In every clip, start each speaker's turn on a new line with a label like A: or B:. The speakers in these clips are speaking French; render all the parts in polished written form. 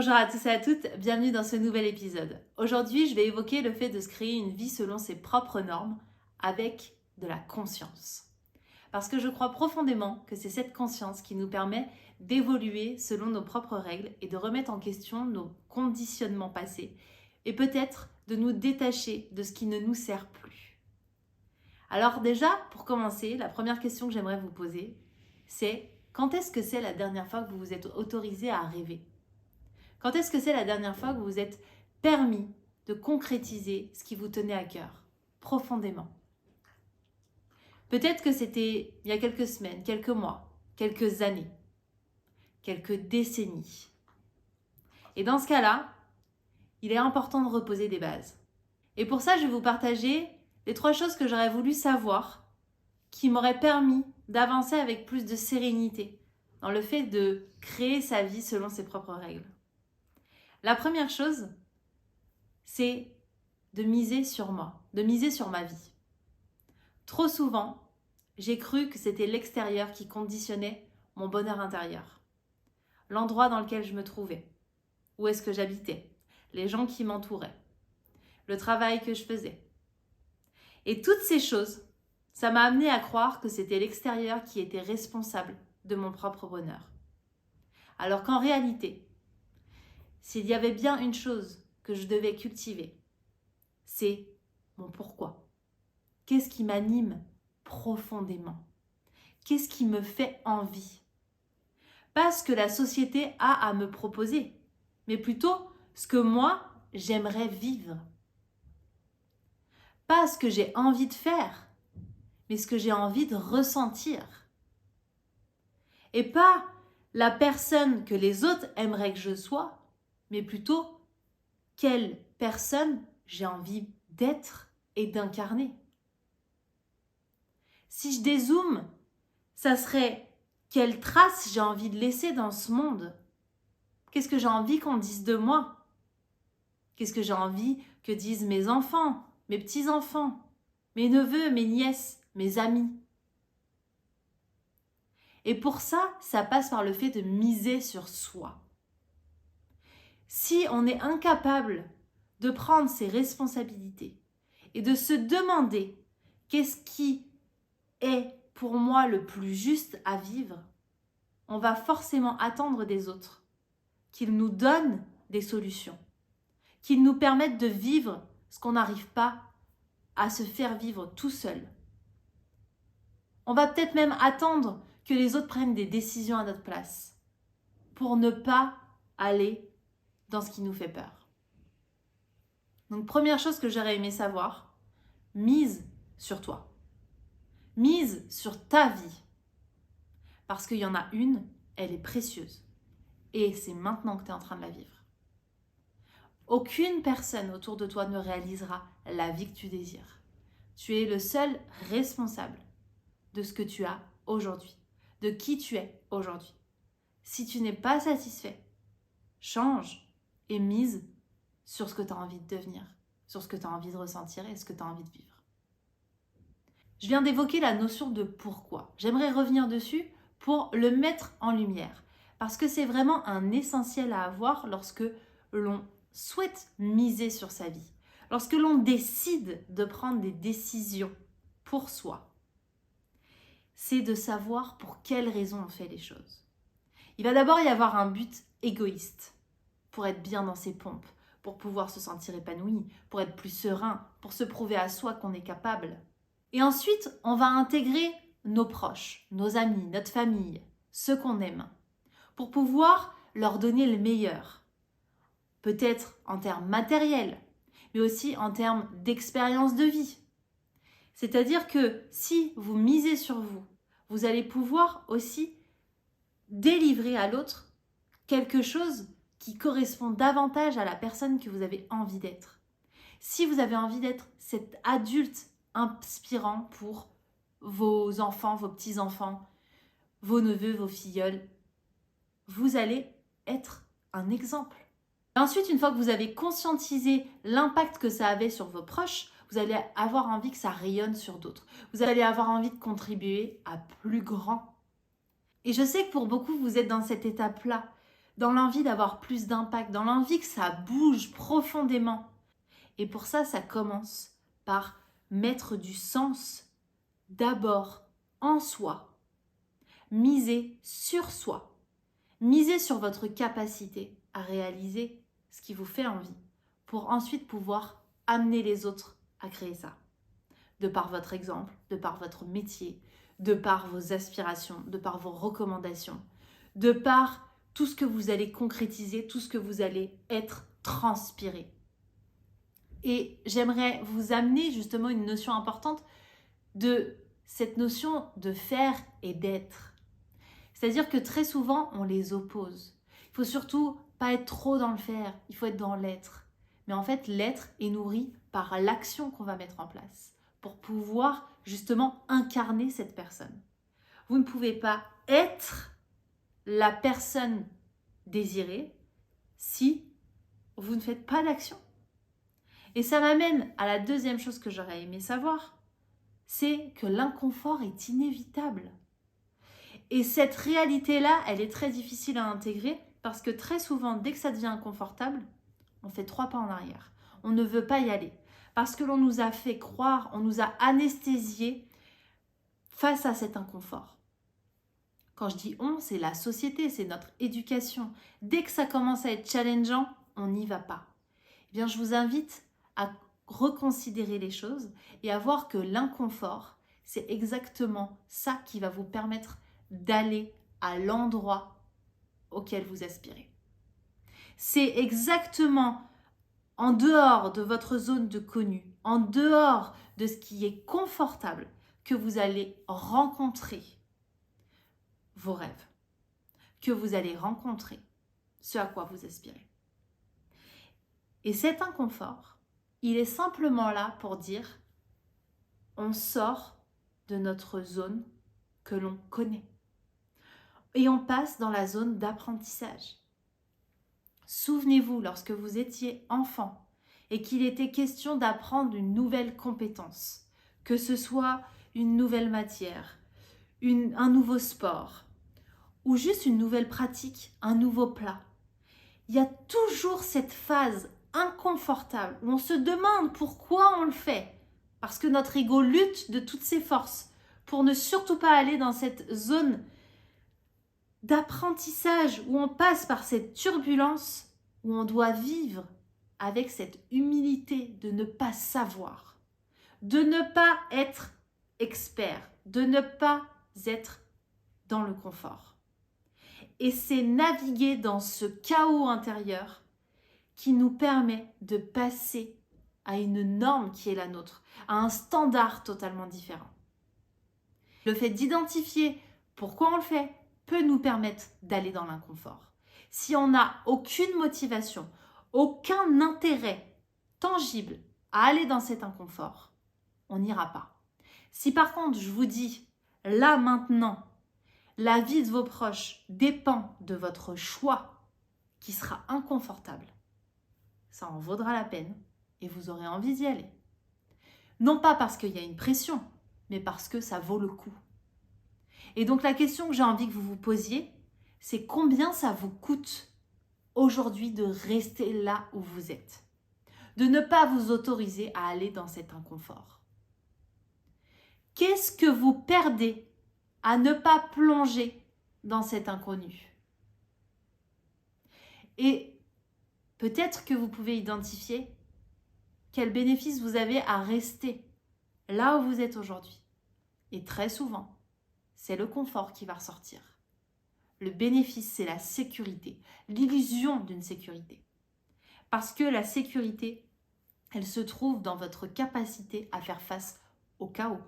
A: Bonjour à tous et à toutes, bienvenue dans ce nouvel épisode. Aujourd'hui, je vais évoquer le fait de se créer une vie selon ses propres normes avec de la conscience. Parce que je crois profondément que c'est cette conscience qui nous permet d'évoluer selon nos propres règles et de remettre en question nos conditionnements passés et peut-être de nous détacher de ce qui ne nous sert plus. Alors déjà, pour commencer, la première question que j'aimerais vous poser, c'est quand est-ce que c'est la dernière fois que vous vous êtes autorisé à rêver ? Quand est-ce que c'est la dernière fois que vous vous êtes permis de concrétiser ce qui vous tenait à cœur, profondément ? Peut-être que c'était il y a quelques semaines, quelques mois, quelques années, quelques décennies. Et dans ce cas-là, il est important de reposer des bases. Et pour ça, je vais vous partager les 3 choses que j'aurais voulu savoir qui m'auraient permis d'avancer avec plus de sérénité dans le fait de créer sa vie selon ses propres règles. La première chose, c'est de miser sur moi, de miser sur ma vie. Trop souvent, j'ai cru que c'était l'extérieur qui conditionnait mon bonheur intérieur. L'endroit dans lequel je me trouvais, où est-ce que j'habitais, les gens qui m'entouraient, le travail que je faisais. Et toutes ces choses, ça m'a amené à croire que c'était l'extérieur qui était responsable de mon propre bonheur. Alors qu'en réalité, s'il y avait bien une chose que je devais cultiver, c'est mon pourquoi. Qu'est-ce qui m'anime profondément ? Qu'est-ce qui me fait envie ? Pas ce que la société a à me proposer, mais plutôt ce que moi, j'aimerais vivre. Pas ce que j'ai envie de faire, mais ce que j'ai envie de ressentir. Et pas la personne que les autres aimeraient que je sois, mais plutôt quelle personne j'ai envie d'être et d'incarner. Si je dézoome, ça serait quelle trace j'ai envie de laisser dans ce monde ? Qu'est-ce que j'ai envie qu'on dise de moi ? Qu'est-ce que j'ai envie que disent mes enfants, mes petits-enfants, mes neveux, mes nièces, mes amis ? Et pour ça, ça passe par le fait de miser sur soi. Si on est incapable de prendre ses responsabilités et de se demander qu'est-ce qui est pour moi le plus juste à vivre, on va forcément attendre des autres qu'ils nous donnent des solutions, qu'ils nous permettent de vivre ce qu'on n'arrive pas à se faire vivre tout seul. On va peut-être même attendre que les autres prennent des décisions à notre place pour ne pas aller dans ce qui nous fait peur. Donc, première chose que j'aurais aimé savoir, mise sur toi. Mise sur ta vie. Parce qu'il y en a une, elle est précieuse. Et c'est maintenant que tu es en train de la vivre. Aucune personne autour de toi ne réalisera la vie que tu désires. Tu es le seul responsable de ce que tu as aujourd'hui, de qui tu es aujourd'hui. Si tu n'es pas satisfait, change et mise sur ce que tu as envie de devenir, sur ce que tu as envie de ressentir et ce que tu as envie de vivre. Je viens d'évoquer la notion de pourquoi. J'aimerais revenir dessus pour le mettre en lumière, parce que c'est vraiment un essentiel à avoir lorsque l'on souhaite miser sur sa vie, lorsque l'on décide de prendre des décisions pour soi. C'est de savoir pour quelles raisons on fait les choses. Il va d'abord y avoir un but égoïste, pour être bien dans ses pompes, pour pouvoir se sentir épanoui, pour être plus serein, pour se prouver à soi qu'on est capable. Et ensuite, on va intégrer nos proches, nos amis, notre famille, ceux qu'on aime, pour pouvoir leur donner le meilleur. Peut-être en termes matériels, mais aussi en termes d'expérience de vie. C'est-à-dire que si vous misez sur vous, vous allez pouvoir aussi délivrer à l'autre quelque chose qui correspond davantage à la personne que vous avez envie d'être. Si vous avez envie d'être cet adulte inspirant pour vos enfants, vos petits-enfants, vos neveux, vos filleuls, vous allez être un exemple. Et ensuite, une fois que vous avez conscientisé l'impact que ça avait sur vos proches, vous allez avoir envie que ça rayonne sur d'autres. Vous allez avoir envie de contribuer à plus grand. Et je sais que pour beaucoup, vous êtes dans cette étape-là, dans l'envie d'avoir plus d'impact, dans l'envie que ça bouge profondément. Et pour ça, ça commence par mettre du sens d'abord en soi. Misez sur soi. Misez sur votre capacité à réaliser ce qui vous fait envie pour ensuite pouvoir amener les autres à créer ça. De par votre exemple, de par votre métier, de par vos aspirations, de par vos recommandations, de par tout ce que vous allez concrétiser, tout ce que vous allez être transpiré. Et j'aimerais vous amener justement une notion importante de cette notion de faire et d'être. C'est-à-dire que très souvent, on les oppose. Il faut surtout pas être trop dans le faire, il faut être dans l'être. Mais en fait, l'être est nourri par l'action qu'on va mettre en place pour pouvoir justement incarner cette personne. Vous ne pouvez pas être la personne désirée si vous ne faites pas d'action. Et ça m'amène à la deuxième chose que j'aurais aimé savoir, c'est que l'inconfort est inévitable. Et cette réalité-là, elle est très difficile à intégrer parce que très souvent, dès que ça devient inconfortable, on fait 3 pas en arrière. On ne veut pas y aller parce que l'on nous a fait croire, on nous a anesthésiés face à cet inconfort. Quand je dis on, c'est la société, c'est notre éducation. Dès que ça commence à être challengeant, on n'y va pas. Eh bien, je vous invite à reconsidérer les choses et à voir que l'inconfort, c'est exactement ça qui va vous permettre d'aller à l'endroit auquel vous aspirez. C'est exactement en dehors de votre zone de connu, en dehors de ce qui est confortable, que vous allez rencontrer vos rêves, que vous allez rencontrer ce à quoi vous aspirez. Et cet inconfort, il est simplement là pour dire on sort de notre zone que l'on connaît. Et on passe dans la zone d'apprentissage. Souvenez-vous, lorsque vous étiez enfant et qu'il était question d'apprendre une nouvelle compétence, que ce soit une nouvelle matière, un nouveau sport ou juste une nouvelle pratique, un nouveau plat, il y a toujours cette phase inconfortable où on se demande pourquoi on le fait. Parce que notre ego lutte de toutes ses forces pour ne surtout pas aller dans cette zone d'apprentissage où on passe par cette turbulence, où on doit vivre avec cette humilité de ne pas savoir, de ne pas être expert, de ne pas être dans le confort. Et c'est naviguer dans ce chaos intérieur qui nous permet de passer à une norme qui est la nôtre, à un standard totalement différent. Le fait d'identifier pourquoi on le fait peut nous permettre d'aller dans l'inconfort. Si on n'a aucune motivation, aucun intérêt tangible à aller dans cet inconfort, on n'ira pas. Si par contre je vous dis, là maintenant, la vie de vos proches dépend de votre choix qui sera inconfortable, ça en vaudra la peine et vous aurez envie d'y aller. Non pas parce qu'il y a une pression, mais parce que ça vaut le coup. Et donc la question que j'ai envie que vous vous posiez, c'est combien ça vous coûte aujourd'hui de rester là où vous êtes, de ne pas vous autoriser à aller dans cet inconfort. Qu'est-ce que vous perdez à ne pas plonger dans cet inconnu? Et peut-être que vous pouvez identifier quel bénéfice vous avez à rester là où vous êtes aujourd'hui. Et très souvent, c'est le confort qui va ressortir. Le bénéfice, c'est la sécurité, l'illusion d'une sécurité. Parce que la sécurité, elle se trouve dans votre capacité à faire face au chaos.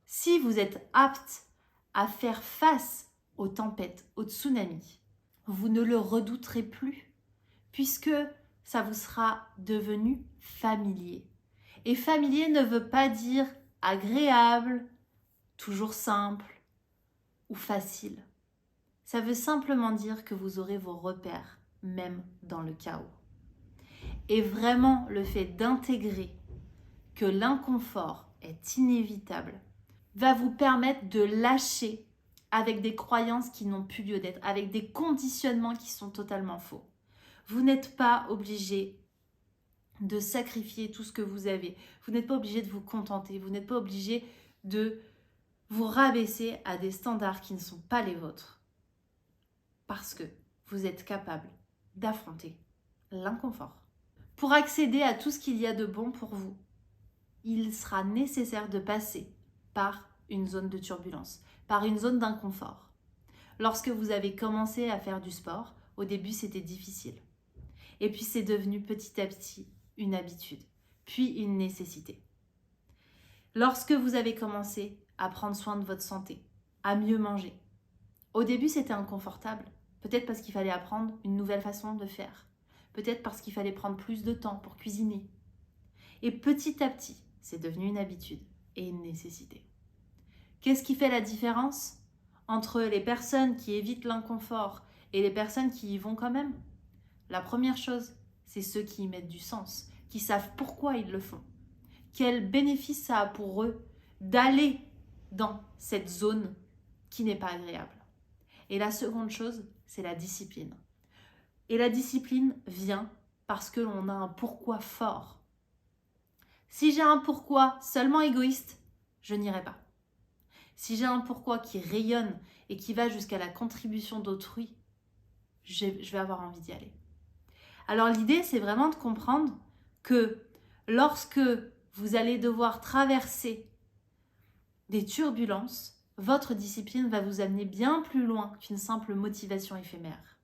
A: Si vous êtes apte à faire face aux tempêtes, aux tsunamis, vous ne le redouterez plus, puisque ça vous sera devenu familier. Et familier ne veut pas dire agréable, toujours simple ou facile. Ça veut simplement dire que vous aurez vos repères, même dans le chaos. Et vraiment, le fait d'intégrer que l'inconfort est inévitable va vous permettre de lâcher avec des croyances qui n'ont plus lieu d'être, avec des conditionnements qui sont totalement faux. Vous n'êtes pas obligé de sacrifier tout ce que vous avez. Vous n'êtes pas obligé de vous contenter. Vous n'êtes pas obligé de vous rabaisser à des standards qui ne sont pas les vôtres. Parce que vous êtes capable d'affronter l'inconfort. Pour accéder à tout ce qu'il y a de bon pour vous, il sera nécessaire de passer par une zone de turbulence, par une zone d'inconfort. Lorsque vous avez commencé à faire du sport, au début c'était difficile. Et puis c'est devenu petit à petit une habitude, puis une nécessité. Lorsque vous avez commencé à prendre soin de votre santé, à mieux manger, au début c'était inconfortable, peut-être parce qu'il fallait apprendre une nouvelle façon de faire, peut-être parce qu'il fallait prendre plus de temps pour cuisiner. Et petit à petit, c'est devenu une habitude et une nécessité. Qu'est-ce qui fait la différence entre les personnes qui évitent l'inconfort et les personnes qui y vont quand même? La première chose, c'est ceux qui y mettent du sens, qui savent pourquoi ils le font. Quel bénéfice ça a pour eux d'aller dans cette zone qui n'est pas agréable. Et la seconde chose, c'est la discipline. Et la discipline vient parce que l'on a un pourquoi fort. Si j'ai un pourquoi seulement égoïste, je n'irai pas. Si j'ai un pourquoi qui rayonne et qui va jusqu'à la contribution d'autrui, je vais avoir envie d'y aller. Alors l'idée, c'est vraiment de comprendre que lorsque vous allez devoir traverser des turbulences, votre discipline va vous amener bien plus loin qu'une simple motivation éphémère.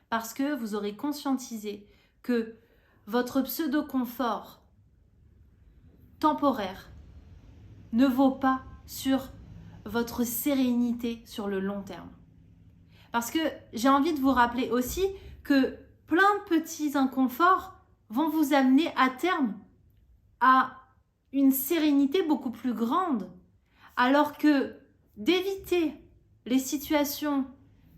A: Parce que vous aurez conscientisé que votre pseudo-confort temporaire ne vaut pas sur votre sérénité sur le long terme. Parce que j'ai envie de vous rappeler aussi que plein de petits inconforts vont vous amener à terme à une sérénité beaucoup plus grande. Alors que d'éviter les situations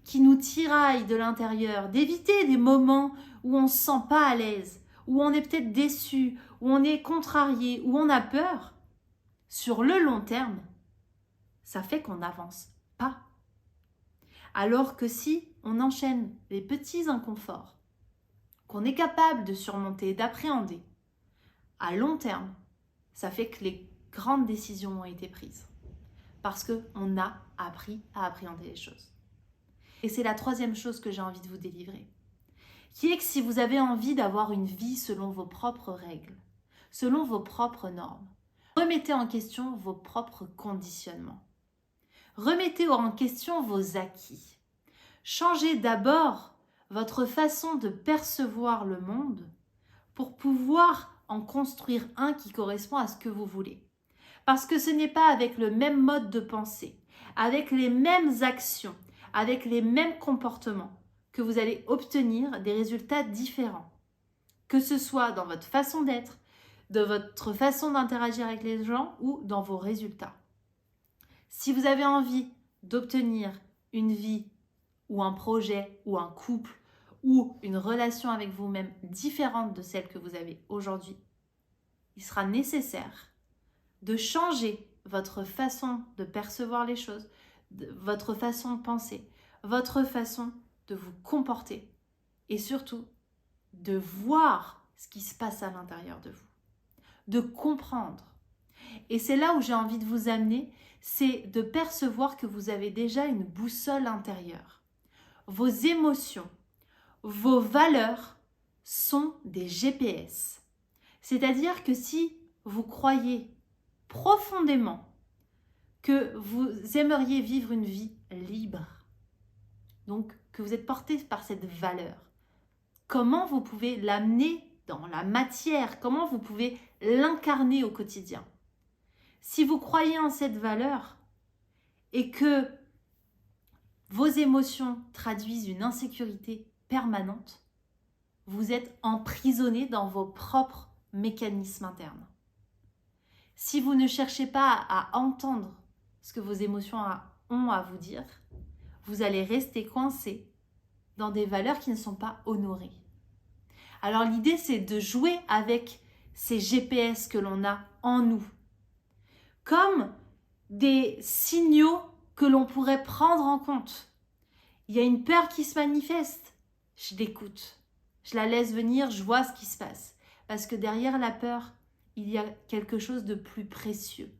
A: qui nous tiraillent de l'intérieur, d'éviter des moments où on ne se sent pas à l'aise, où on est peut-être déçu, où on est contrarié, où on a peur, sur le long terme, ça fait qu'on n'avance pas. Alors que si on enchaîne les petits inconforts, qu'on est capable de surmonter, d'appréhender, à long terme, ça fait que les grandes décisions ont été prises. Parce qu'on a appris à appréhender les choses. Et c'est la troisième chose que j'ai envie de vous délivrer, qui est que si vous avez envie d'avoir une vie selon vos propres règles, selon vos propres normes, remettez en question vos propres conditionnements. Remettez en question vos acquis. Changez d'abord votre façon de percevoir le monde pour pouvoir en construire un qui correspond à ce que vous voulez. Parce que ce n'est pas avec le même mode de pensée, avec les mêmes actions, avec les mêmes comportements que vous allez obtenir des résultats différents. Que ce soit dans votre façon d'être, de votre façon d'interagir avec les gens ou dans vos résultats. Si vous avez envie d'obtenir une vie ou un projet ou un couple ou une relation avec vous-même différente de celle que vous avez aujourd'hui, il sera nécessaire de changer votre façon de percevoir les choses, votre façon de penser, votre façon de vous comporter et surtout de voir ce qui se passe à l'intérieur de vous, de comprendre. Et c'est là où j'ai envie de vous amener, c'est de percevoir que vous avez déjà une boussole intérieure. Vos émotions, vos valeurs sont des GPS. C'est-à-dire que si vous croyez profondément que vous aimeriez vivre une vie libre, donc que vous êtes porté par cette valeur, comment vous pouvez l'amener dans la matière, comment vous pouvez l'incarner au quotidien. Si vous croyez en cette valeur et que vos émotions traduisent une insécurité permanente, vous êtes emprisonné dans vos propres mécanismes internes. Si vous ne cherchez pas à entendre ce que vos émotions ont à vous dire, vous allez rester coincé dans des valeurs qui ne sont pas honorées. Alors l'idée, c'est de jouer avec ces GPS que l'on a en nous, comme des signaux que l'on pourrait prendre en compte. Il y a une peur qui se manifeste. Je l'écoute. Je la laisse venir, je vois ce qui se passe. Parce que derrière la peur, il y a quelque chose de plus précieux.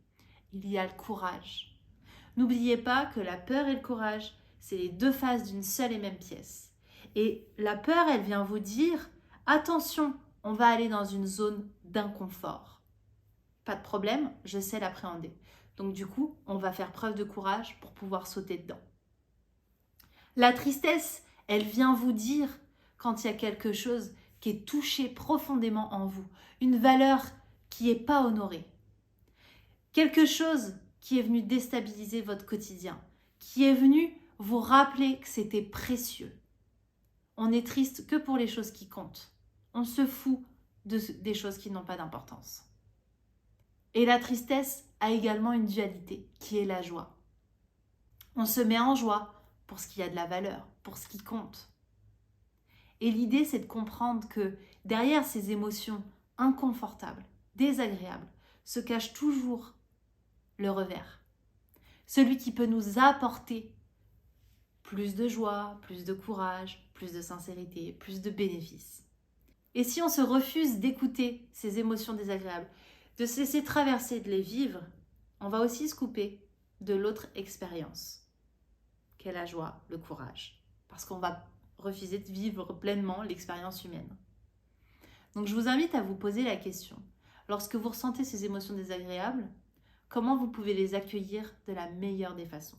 A: Il y a le courage. N'oubliez pas que la peur et le courage, c'est les deux faces d'une seule et même pièce. Et la peur, elle vient vous dire, attention, on va aller dans une zone d'inconfort. Pas de problème, je sais l'appréhender. Donc du coup, on va faire preuve de courage pour pouvoir sauter dedans. La tristesse, elle vient vous dire quand il y a quelque chose qui est touché profondément en vous, une valeur qui n'est pas honorée, quelque chose qui est venu déstabiliser votre quotidien, qui est venu vous rappeler que c'était précieux. On n'est triste que pour les choses qui comptent. On se fout des choses qui n'ont pas d'importance. Et la tristesse a également une dualité, qui est la joie. On se met en joie pour ce qui a de la valeur, pour ce qui compte. Et l'idée, c'est de comprendre que derrière ces émotions inconfortables, désagréables, se cache toujours le revers. Celui qui peut nous apporter plus de joie, plus de courage, plus de sincérité, plus de bénéfices. Et si on se refuse d'écouter ces émotions désagréables, de se laisser traverser, de les vivre, on va aussi se couper de l'autre expérience, qu'est la joie, le courage. Parce qu'on va refuser de vivre pleinement l'expérience humaine. Donc je vous invite à vous poser la question, lorsque vous ressentez ces émotions désagréables, comment vous pouvez les accueillir de la meilleure des façons?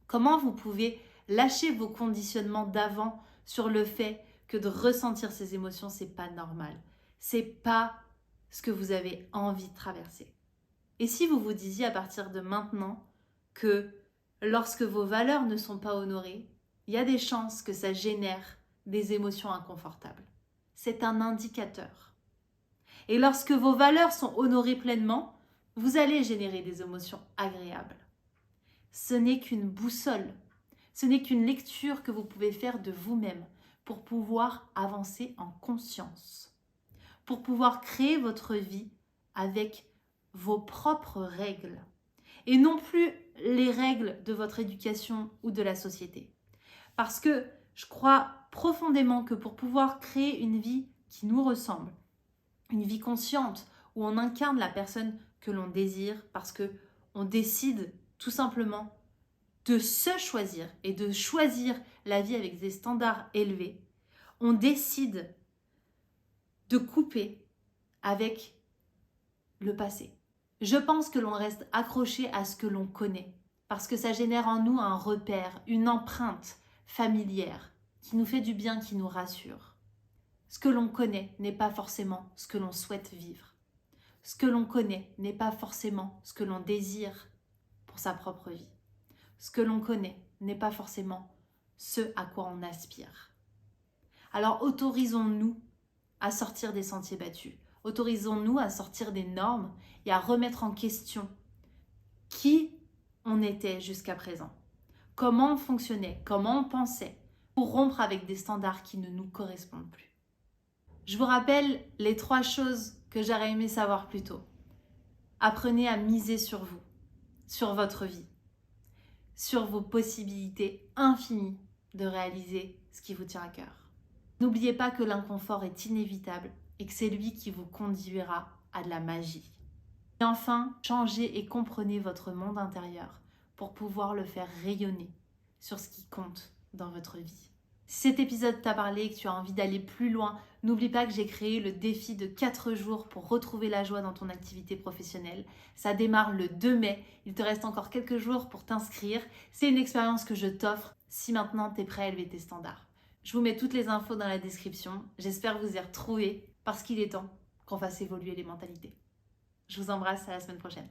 A: Comment vous pouvez lâcher vos conditionnements d'avant sur le fait que de ressentir ces émotions, c'est pas normal. C'est pas ce que vous avez envie de traverser. Et si vous vous disiez à partir de maintenant que lorsque vos valeurs ne sont pas honorées, il y a des chances que ça génère des émotions inconfortables. C'est un indicateur. Et lorsque vos valeurs sont honorées pleinement, vous allez générer des émotions agréables. Ce n'est qu'une boussole, ce n'est qu'une lecture que vous pouvez faire de vous-même pour pouvoir avancer en conscience, pour pouvoir créer votre vie avec vos propres règles et non plus les règles de votre éducation ou de la société. Parce que je crois profondément que pour pouvoir créer une vie qui nous ressemble, une vie consciente où on incarne la personne que l'on désire parce que on décide tout simplement de se choisir et de choisir la vie avec des standards élevés, on décide de couper avec le passé. Je pense que l'on reste accroché à ce que l'on connaît parce que ça génère en nous un repère, une empreinte familière qui nous fait du bien, qui nous rassure. Ce que l'on connaît n'est pas forcément ce que l'on souhaite vivre. Ce que l'on connaît n'est pas forcément ce que l'on désire pour sa propre vie. Ce que l'on connaît n'est pas forcément ce à quoi on aspire. Alors autorisons-nous à sortir des sentiers battus. Autorisons-nous à sortir des normes et à remettre en question qui on était jusqu'à présent. Comment on fonctionnait, comment on pensait, pour rompre avec des standards qui ne nous correspondent plus. Je vous rappelle les 3 choses que j'aurais aimé savoir plus tôt. Apprenez à miser sur vous, sur votre vie, sur vos possibilités infinies de réaliser ce qui vous tient à cœur. N'oubliez pas que l'inconfort est inévitable et que c'est lui qui vous conduira à de la magie. Et enfin, changez et comprenez votre monde intérieur pour pouvoir le faire rayonner sur ce qui compte dans votre vie. Si cet épisode t'a parlé et que tu as envie d'aller plus loin, n'oublie pas que j'ai créé le défi de 4 jours pour retrouver la joie dans ton activité professionnelle. Ça démarre le 2 mai. Il te reste encore quelques jours pour t'inscrire. C'est une expérience que je t'offre si maintenant tu es prêt à élever tes standards. Je vous mets toutes les infos dans la description. J'espère vous y retrouver parce qu'il est temps qu'on fasse évoluer les mentalités. Je vous embrasse, à la semaine prochaine.